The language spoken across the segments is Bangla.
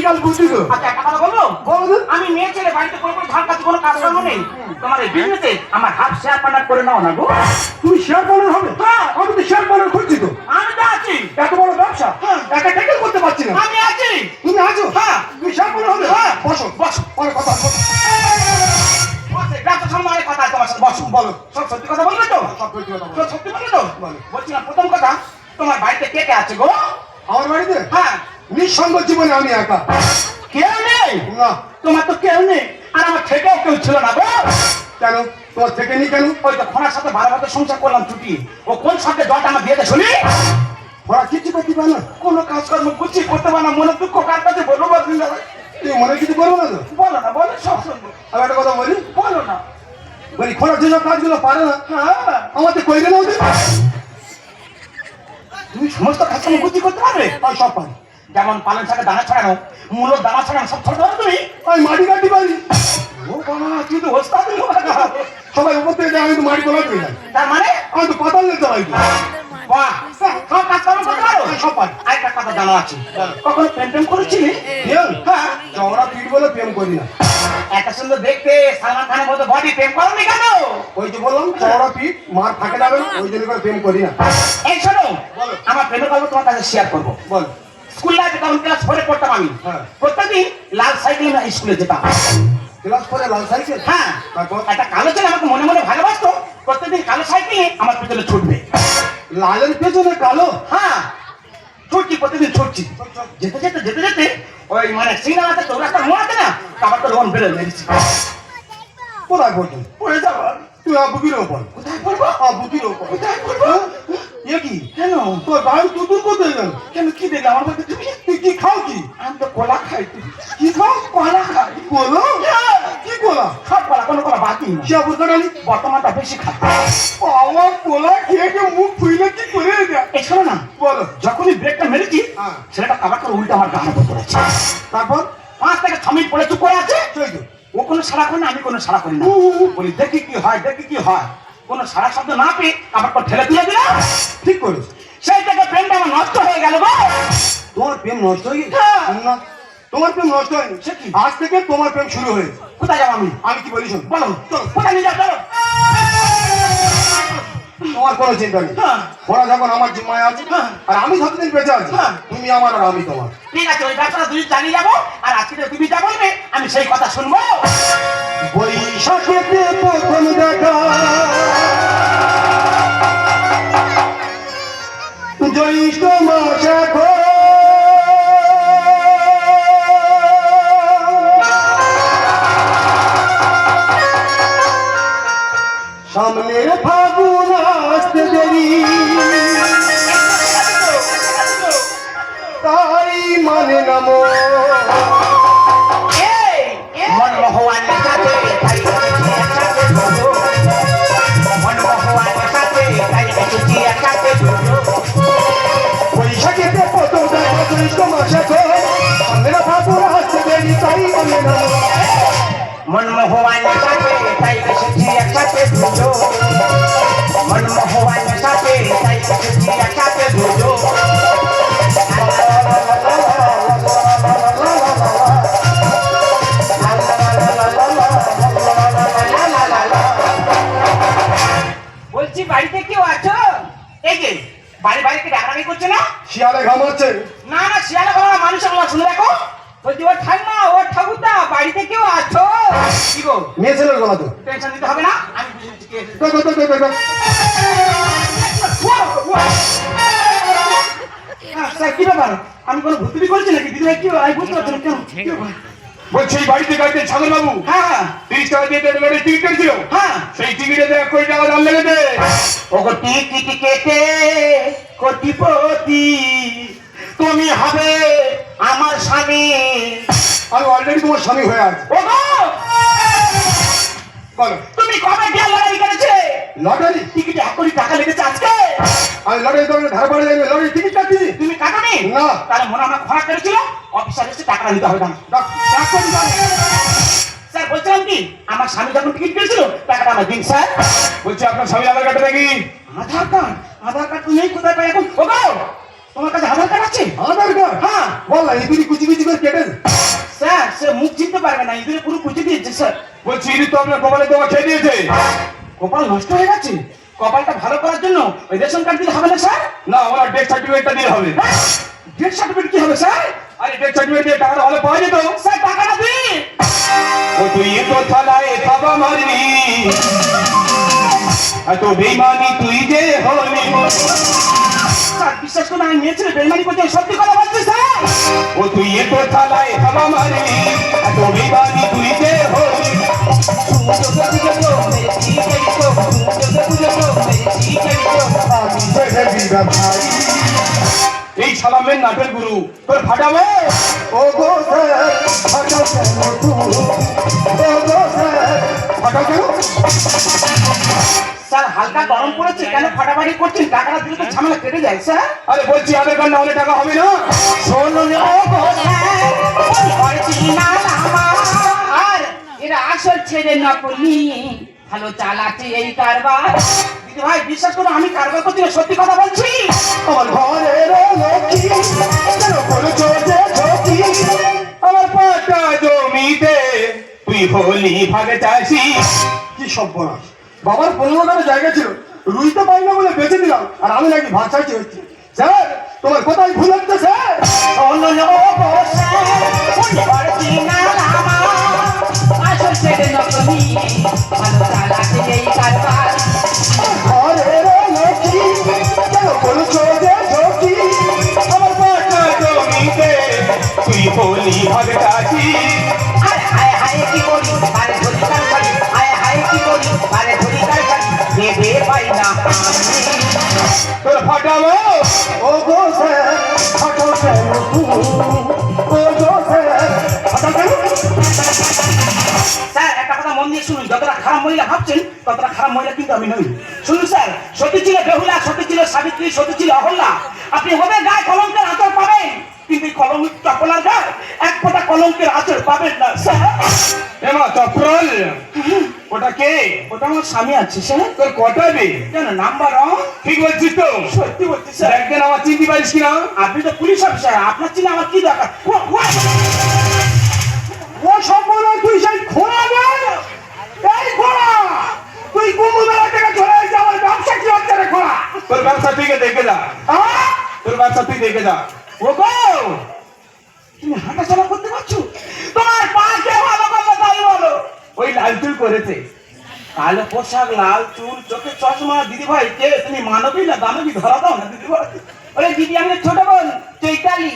কাল বুঝি গো। আচ্ছা একটা কথা বলবো, বলো। আমি মেয়ে ছেলে বাড়িতে কোনো ধান কাজ কোনো কাজ কর্ম নেই, তোমার এই বিজনেসে আমার হাফ শেয়ার পার্টনার করে নাও না গো। তুমি শেয়ার পালন হবে? হ্যাঁ। আমি তো শেয়ার পালন খুঁজছি তো। আমি তো আছি। এত বড় ব্যবসা একা ট্যাকেল করতে পারছি না। আমি আছি। তুমি আছো? হ্যাঁ। তুমি শেয়ার পালন হবে? হ্যাঁ। বসো বসো, পরে কথা বসো। ব্যবসা সম্বন্ধে অনেক কথা আছে তোমার সাথে, বসো। বলো। সব সত্যি কথা বলবে তো? সব সত্যি কথা বলো। তো সত্যি বলবে তো? বলো। বলছিলাম প্রথম কথা, তোমার বাড়িতে কে কে আছে গো? আমার বাড়িতে হ্যাঁ। নিঃসঙ্গ জীবনে আমি একা। কেউ নেই? না। তোমার তো কেউ নেই, আর আমার থেকেও কেউ ছিল না গো। কেন? তোমার থেকে নি কেন? ওই তো খোনার সাথে 12 বছর সংসার করলাম ছুটি, ও কোন সাথে জলটা আমার বিয়েতে শুনি? ওরা কিছু করতে পারে না? কোনো কাজকর্ম গুছিয়ে করতে পারে না, মনে দুঃখ কার কাছে বলবো বলবি না? তুমি মনে কিছু করবো না তো? বলো না, বলো, সব শুনবো। আমি একটা কথা বলি। বলো না। বলি খোলার যেসব কাজগুলো পারে না হ্যাঁ, আমাদের কইবে না ওদের। তুমি সমস্ত কাজকর্ম গুছিয়ে করতে পারবে? আমি সব পারি। যেমন পালং শাকের দানা ছড়ানো, মূলোর দানা ছড়ানো, সব ছড়াতে পারো তুমি? আমি মাটি কাটি পারি। ও বাবা, তুই তো ওস্তাদ হলো বাবা। সবাই উপর থেকে যায়, আমি তো মাটি তোলা পেয়ে যাই। তার মানে আমি তো পাতাল নিতে পারি। বাহ, সব কাজকর্ম করতে পারো? সব পারি। আরেকটা কথা জানা আছে, কখনো প্রেম টেম করেছিলি? প্রেম? হ্যাঁ। চওড়া পিঠ বলে প্রেম করি না। এত সুন্দর দেখতে সালমান খানের মতো বডি, প্রেম করোনি কেন? ওই যে বললাম চওড়া পিঠ মার থাকে যাবে, ওই জন্য করে প্রেম করি না। এই শোনো, বলো। আমার প্রেমের গল্প তোমার কাছে শেয়ার করবো। বল। স্কুল লাইফে তখন ক্লাস 4 পড়তাম আমি। হ্যাঁ। প্রত্যেকদিন লাল সাইকেলে আমি স্কুলে যেতাম। ক্লাস করে লাল সাইকেল? হ্যাঁ। তারপর? একটা কালো ছেলে আমাকে মনে মনে ভালোবাসতো, প্রত্যেকদিন কালো সাইকেলে আমার পেছনে ছুটবে। লালের পেছনে কালো? হ্যাঁ, ছুটছি, প্রতিদিন ছুটছি। যেতে যেতে যেতে যেতে ওই মানে সিগন্যাল আছে, চৌরাস্তার মোড় আছে না, আবার তো লোন বেড়ে লেগেছি। কোথায় পড়তো? পড়ে যাবো। তুই বুকির ওপর। কোথায় পড়বো? বুকির ওপর। কোথায় পড়বো? এ কি? কেন? তোর গাড়ি তুতুর কোথায় গেল? কেন, কি দেখলে আমার মধ্যে তুমি? তুই কি খাও কি? আমি তো কলা খাই। কি খাও? কলা খাই। কোলা? কি কোলা? সব কলা, কোনো কলা বাকি না। কি আবুর কাটালি? বর্তমানটা বেশি খাই। আমার কোলা খেয়ে খেয়ে মুখ ফুইলে কি করে এটা? এই শোনো না, বলো। যখনই ব্রেকটা মেরেছি, হ্যাঁ। ছেলেটা কাবার করে উল্টে আমার গানে পড়েছে। তারপর? 5 থেকে 6 মিনিট পরে চুপ করে আছে। সেই তো। ও কোনো সাড়া করে না, আমি কোনো সাড়া করি না। বলি দেখি কি হয়, দেখি কি হয়। কোনো সাড়া শব্দ না পেয়ে আমার পর ঠেলে তুলে দিলাম। ঠিক করেছ। সেই থেকে প্রেমটা আমার নষ্ট হয়ে গেল গো। তোমার প্রেম নষ্ট হয়ে গেছে? হ্যাঁ। না, তোমার প্রেম নষ্ট হয়নি। সে কি? আজ থেকে তোমার প্রেম শুরু হয়েছে। কোথায় যাবো আমি? আমি কি বলি শোন। বলো, চলো, কোথায় নিয়ে যাও, চলো। তোমার কোনো চিন্তা নেই। হ্যাঁ। ওরা যখন আমার জিম্মায় আছে, হ্যাঁ। আর আমি যতদিন বেঁচে আছি, হ্যাঁ। তুমি আমার আর আমি তোমার। ঠিক আছে, ওই ব্যবসাটা দুই চালিয়ে যাবো, আর আজকে তুমি যা বলবে আমি সেই কথা শুনবো। বৈশাখেতে প্রথম দেখা, জ্যৈষ্ঠ মাস এখন, সামনের ফাগুন আসতে দেরি, তাই মানে না মন। মনমোহনের সাথে তাই এসেছি একসাথে দুটো। মনমোহনের সাথে তাই এসেছি একসাথে দুটো। বৈশাখেতে প্রথম দেখা, জ্যৈষ্ঠ মাস এখন, সামনের ফাগুন আসতে দেরি, তাই মানে না মন। মনমোহনের সাথে তাই এসেছি একসাথে দুটো। মনমোহনের সাথে তাই এসেছি একসাথে দুটো। বলছি বাড়িতে কেউ আছো? এই যে বাড়ি বাড়িতে ডাকাডাকি করছে না? শিয়ালে ঘামাচ্ছে। না না, শিয়ালে বলো না, মানুষের কথা শুনে দেখো। বলছি ও ঠাকুমা, ও ঠাকুরদা, বাড়িতে কেউ আছো? কি গো, মেয়ে ছেলের গলা তো। টেনশন নিতে হবে না, আমি বুঝে দিচ্ছি কে এসেছে। স্যার কি ব্যাপার? আমি কোনো ভুতুরি করছি নাকি? দিদি ভাই কি আমি বুঝতে পারছি না, কেন কি ব্যাপার? বলছি এই বাড়িতে গাড়িতে ছাগল বাবু হ্যাঁ 30 টাকা দিয়ে রেলগাড়ির টিকিট কেটেছিল, হ্যাঁ। সেই টিকিটে 1 কোটি টাকা দাম লেগেছে। ওগো টিকিট কেটে কোটিপতি তুমি হবে আমার স্বামী। আমি অলরেডি তোমার স্বামী হয়ে আছি। ওগো বলো। তুমি কবে বিয়ার লড়াই করেছে? লটারি? টিকিটে 1 কোটি টাকা লেগেছে আজকে। আমি লটারি দোকানে ধার বাড়ি যাই, লটারি টিকিট কাটছি। তুমি কাটোনি? না। তাহলে মনে হয় খরা করেছিল, অফিসার এসে টাকা দিতে হবে না। স্যার বলছিলাম কি, আমার স্বামী যখন টিকিট কেটেছিল টাকাটা আমার দিন স্যার। বলছি আপনার স্বামী আধার কার্ডে দেখি। আধার কার্ড? আধার কার্ড তো নেই, কোথায় পাই এখন? ওগো তোমার কাছে আধার কার্ড আছে? আধার কার্ড? হ্যাঁ। বল না, ইঁদুরি কুচি কুচি করে কেটে দে। স্যার সে মুখ চিনতে পারবে না, ইঁদুরে পুরো কুচি দিয়েছে স্যার। বলছি ইঁদুর তো আপনার কপালে তোমার খেয়ে দিয়েছে। কপাল নষ্ট হয়ে গেছে। কপালটা ভালো করার জন্য ওই রেশন কার্ড দিলে হবে না স্যার? না, আমার ডেথ সার্টিফিকেটটা দিলে হবে। ডেথ সার্টিফিকেট কি হবে স্যার? আরে ডেথ সার্টিফিকেট দিয়ে টাকাটা ভালো পাওয়া যেত। স্যার টাকাটা দিন। ও তুই তো থালায় থাবা মারবি, এত বেইমানি তুই যে হলি। স্যার বিশ্বাস করুন, আমি মেয়ে ছেলে বেইমানি করতে সত্যি কথা বলছি স্যার। ও তুই তো থালায় থাবা মারবি, এত বেইমানি তুই যে হলি। এই সালামের নাটের গুরু তোর ফাটাবো। ও গো স্যার ফাটাও কেন তুমি? ও গো স্যার ফাটাও কেন? স্যার হালকা গরম পড়েছে, কেন ফাটাফাটি করছেন? টাকাটা দিলে তো ঝামেলা কেটে যায় স্যার। আরে বলছি আধার কার্ড না হলে টাকা হবে না। শোনো আর এরা আসল ছেলে নকলি, ভালো চালাচ্ছে এই কারবার। দিদি ভাই বিশ্বাস করো, আমি কারবার করছি না, সত্যি কথা বলছি। আমার ঘরের লক্ষ্মী কেন করেছো যে ঝক্কি? আমার পাটা জমিতে তুই হলি ভাগে চাষি। কি সর্বনাশ! বাবার 15 টাকা জায়গা ছিল, রুই তো পাই না বলে বেঁচে দিলাম, আর আমি নাকি ভাত চাইছি হচ্ছি। স্যার তোমার কোথায় ভুল হচ্ছে স্যার? আসল ছেলে নকলি, ভালো চালাচ্ছে এই কারবার। ঘরের লক্ষ্মী কেন করেছো যে ঝক্কি? আমার পাটা জমিতে তুই হলি ভাগে চাষি। আরে হায় হায় কি করি, আরে ধরি কার করি, হায় হায় কি করি, আরে ধরি কার করি, ভেবে পাই না আমি। তোর ফাটাবো। ও গো স্যার ফাটাও কেন তুমি? ও গো স্যার ফাটাও কেন? স্যার একটা কথা মন দিয়ে শুনুন, যতটা খারাপ মহিলা ভাবছেন ততটা খারাপ মহিলা কিন্তু আমি নই। শুনুন স্যার, সতী ছিল বেহুলা, সতী ছিল সাবিত্রী, সতী ছিল অহল্যা। আপনি হবে গায়ে কলঙ্কের আঁচড় পাবেন, কিন্তু এই কলঙ্ক চপলার গায়ে এক ফোঁটা কলঙ্কের আঁচড় পাবেন না স্যার। এমা চপ্রল ওটা কে? ওটা আমার স্বামী আছে স্যার। তোর কটা বে? কেন নাম্বার অন? ঠিক বলছিস তো? সত্যি বলছি স্যার। একদিন আমার চিনতে পারিস কিনা? আপনি তো পুলিশ অফিসার, আপনার চিনে আমার কি দরকার? ও সম্পূর্ণ তুই সেই ঘোড়া নয়। এই ঘোড়া তুই কুম্ভ মেলা থেকে চলে এসে আমার ব্যবসা কি হচ্ছে রে ঘোড়া? তোর ব্যবসা তুই দেখে যা। তোর ব্যবসা তুই দেখে যা। ও গো, তুমি হাঁটাচলা করতে পারছো? তোমার পা কে ভালো করলো তাই বলো। ওই লাল চুল করেছে। কালো পোশাক, লাল চুল, চোখে চশমা। দিদি ভাই কে তুমি, মানবী না দানবী? ধরা দাও না দিদি ভাই। ওরে দিদি, আমি ছোট বোন চৈতালি।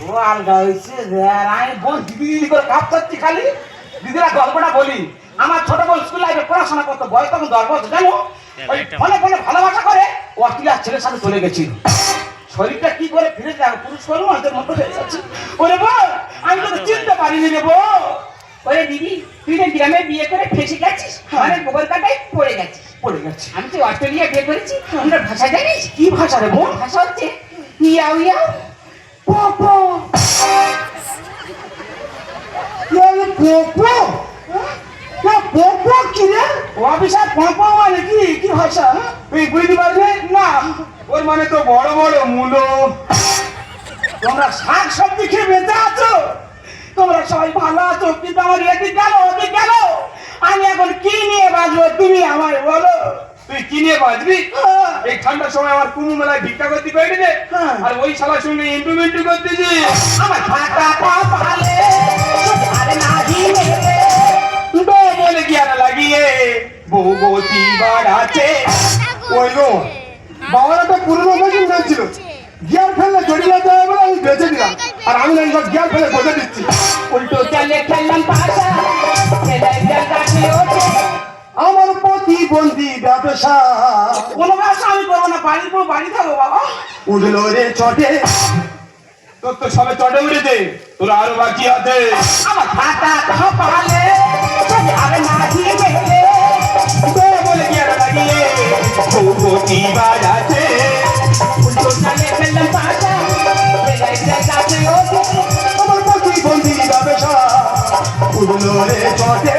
ও আলগা হয়েছে, আমি বোন দিদি দিদি করে কাঁপতাচ্ছি খালি। দিদিরা গল্পটা বলি, আমার ছোট বোন স্কুল লাইফে পড়াশোনা করতো, বয়স তখন 10 বছর, জানো? ওই ফোনে ফোনে ভালোবাসা করে ও অস্ট্রেলিয়ার ছেলের সাথে চলে গেছিল। শরীরটা কি করে ফিরে যাবে, পুরুষ করবো আমাদের মতো হয়ে যাচ্ছে। ওরে বল, আমি তোকে চিনতে পারিনি রে বল। ওরে দিদি, তুই না গ্রামে বিয়ে করে ফেসে গেছিস, মানে গোবর কাটায় পড়ে গেছিস। পড়ে গেছে। আমি তো অস্ট্রেলিয়া বিয়ে করেছি, আমরা ভাষা জানিস? কি ভাষা রে বোন? ভাষা হচ্ছে ইয়াও ইয়াও পপো। পোপো পোপো কি রে? ও অফিসার পম্প মানে কি? কি ভাষা? তুই বুঝতে পারলে না, ওর মানে তো বড় বড় মূলো। তোমরা শাক সবজি খেয়ে বেঁচে আছো, তোমরা সবাই ভালো আছো, কিন্তু আমার এদিক গেল ওদিক গেল, আমি এখন কি নিয়ে বাঁচবো তুমি আমায় বলো। তুই কি নিয়ে বাঁচবি? এই ঠান্ডার সময় আমার কুমু মেলায় ভিক্ষা করতে পেরেছে, হ্যাঁ। আর ওই শালার সঙ্গে ইন্টুমেন্টু করতেছি। আমার ফাটা কপালে আরে নাহি মেরে বলে কি আর লাগিয়ে ভগবতী বাড়াচ্ছে। ওই গো বাবার একটা পুরনো মেশিন ছিল, গিয়ার ফেললে জড়িয়ে যায় বলে আমি বেঁচে দিলাম, আর আমি না এবার গিয়ার ফেলে বসে দিচ্ছি। উল্টো চলে খেললাম পাশা, ছেলে কাছে ওঠে। আমার প্রতিবন্ধী ব্যবসা কোনো ব্যবসা আমি করবো না, বাড়ির পর বাড়ি থাকবো বাবা। উঠলো রে চটে। তোর তো সবে চটে উঠেছে, তোরা আরো বাকি আছে। আমার ফাটা কপালে আরে নাহি মেরে বলে কি আর লাগিয়ে ভগবতী বাড়াচ্ছে। উল্টো চলে খেললাম পাশা, ছেলে কাছে ওঠে। আমার প্রতিবন্ধী ব্যবসা উঠলো রে চটে।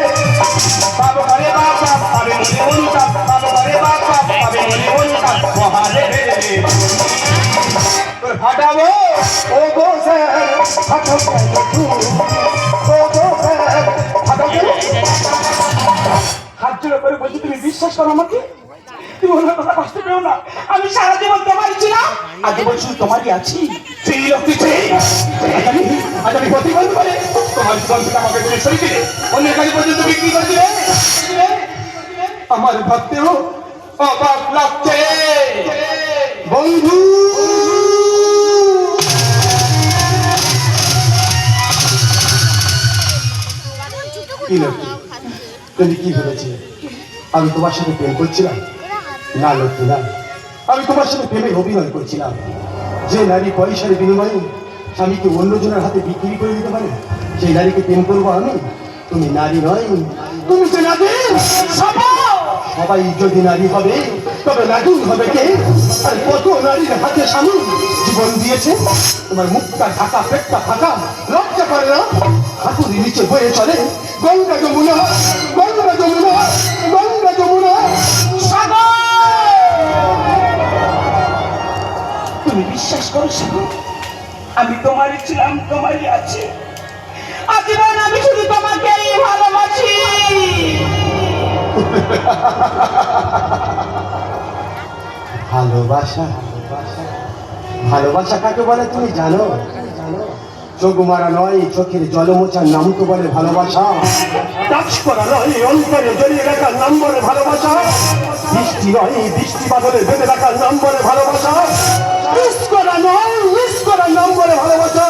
বাবু ঘরে বাবা পাবে মনে অনুতাপ, বাবু ঘরে বাবা পাবে মনে অনুতাপ, মহাদেবের ফাটো কেন তুমি ও গো ফাটো কেন? হাত জোড়া করে বলছি তুমি বিশ্বাস করো আমাকে, তুমি অন্য কথা কষ্ট পেও না, আমি সারা জীবন তোমারই ছিলাম, আজ বলছি তোমারই আছি। সেই লোকটি সেই আজ আমি প্রতিবন্ধ করে তোমার জীবন থেকে আমাকে তুমি সরিয়ে দিলে, অন্যের কাছে পর্যন্ত বিক্রি করে দিলে। আমার ভাবতেও অবাক লাগছে বন্ধু। কি লক্ষ্মী, তুমি কি ভেবেছি আমি তোমার সাথে প্রেম করছিলাম? না লক্ষ্মী না, আমি তোমার সাথে প্রেমের অভিনয় করছিলাম। যে নারী পয়সার বিনিময়ে স্বামীকে অন্যজনের হাতে বিক্রি করে দিতে পারে, সেই নারীকে প্রেম করবো আমি? তুমি নারী নয়, তুমি যে নারী। সবাই যদি নারী হবে তবে নারী হবে কে? আর কত নারীর হাতে স্বামী জীবন দিয়েছে। তোমার মুখটা ঢাকা, পেটটা ফাঁকা, লজ্জা করে না? হাতুড়ি নিচে বয়ে চলে গঙ্গা যমুনা, গঙ্গা যমুনা, গঙ্গা যমুনা। তুমি বিশ্বাস করো সাগর, আমি তোমারই ছিলাম, তোমারই আছি, আজীবন আমি শুধু তোমাকেই ভালোবাসি। ভালোবাসা, ভালোবাসা কাকে বলে তুমি জানো? চোখ মারা নয়, চোখের জলমোচার নাম তো বলে ভালোবাসা। টাচ করা নয়, অন্তরে জড়িয়ে রাখার নাম বলে ভালোবাসা। বৃষ্টি নয়, বৃষ্টি বাদলে বেঁধে রাখার নাম বলে ভালোবাসা। মিস করা নয়, মিস করার নাম বলে ভালোবাসা।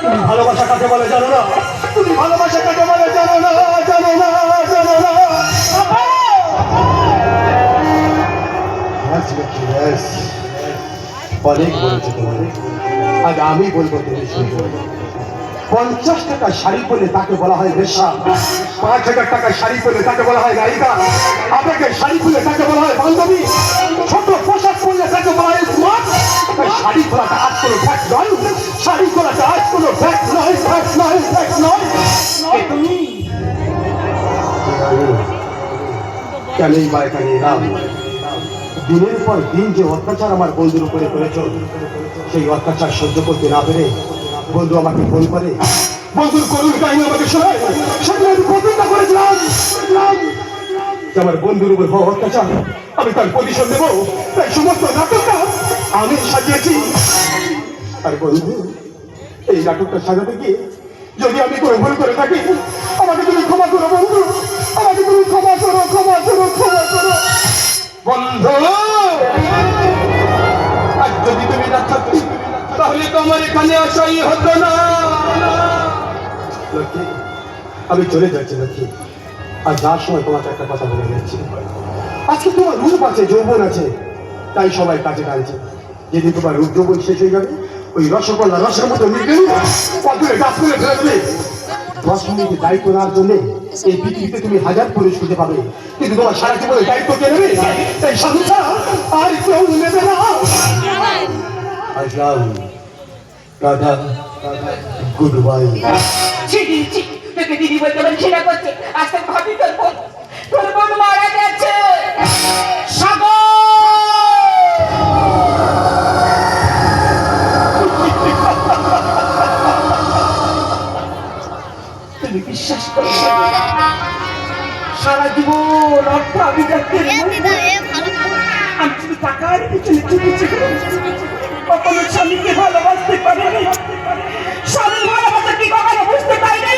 তুমি ভালোবাসা কাকে বলে জানো না? তুমি ভালোবাসা কাকে বলে জানো না, জানো না, জানো না। অনেক বলেছে তোমার, আজ আমি বলবো তুমি শুনবো। 50 টাকার শাড়ি পরলে তাকে বলা হয় বেশ্যা, 5000 টাকার শাড়ি পরলে তাকে বলা হয় নায়িকা, আবেগের শাড়ি পরলে তাকে বলা হয় বান্ধবী, ছোট পোশাক পরলে তাকে বলা হয় স্মার্ট। শাড়ি পরাটা আজ কোনো ফ্যাক্ট নয়, শাড়ি পরাটা আজ কোনো ফ্যাক্ট নয়, ফ্যাক্ট নয়, ফ্যাক্ট নয়। তুমি কেনই বা এখানে এলাম? দিনের পর দিন যে অত্যাচার আমার বন্ধুর উপরে করেছ, সেই অত্যাচার সহ্য করতে না পেরে বন্ধু আমাকে ফোন করে, বন্ধুর করুণ কাহিনী আমাকে শোনায়। সেদিন আমি প্রতিজ্ঞা করেছিলাম যে আমার বন্ধুর উপর হওয়া অত্যাচার আমি তার প্রতিশোধ নেব। তাই সমস্ত নাটকটা আমি সাজিয়েছি। আর বন্ধু, এই নাটকটা সাজাতে গিয়ে যদি আমি কোনো ভুল করে থাকি, আমাকে তুমি ক্ষমা করো বন্ধু, আমাকে তুমি ক্ষমা করো, ক্ষমা করো, ক্ষমা করো বন্ধু। আর যদি তুমি না থাকতে তাহলে তো আমার এখানে আসাই হতো না। লক্ষ্মী, আমি চলে যাচ্ছি লক্ষ্মী। আর যার সময় তোমাকে একটা কথা বলে যাচ্ছি, আজকে তোমার রূপ আছে, যৌবন আছে, তাই সবাই কাছে টানছে। যেদিন তোমার রূপ যৌবন শেষ হয়ে যাবে, ওই রসগোল্লা রসের মতো মিটবে, পাথরে গাছ করে ফেলে দেবে। 10 মিনিট দায়িত্ব নেওয়ার জন্য এই পৃথিবীতে তুমি 1000 পুরুষ খুঁজে পাবে, কিন্তু তোমার সারা জীবনের দায়িত্ব কে নেবে? এই সংসার আর কেউ নেবে না। আসলাম, টাটা, গুড বাই। তোকে দিদি বলতে বলে সেটা করছে, আজকে ভাবি তোর বোন, তোর বোন মারা গেছে। তুমি বিশ্বাস করো সারা জীবন অর্থ আমি দেখতে আমি শুধু টাকার পিছনে ছুটেছি, কখনো স্বামীকে ভালোবাসতে পারিনি, স্বামী ভালোবাসা কি কখনো বুঝতে পারিনি।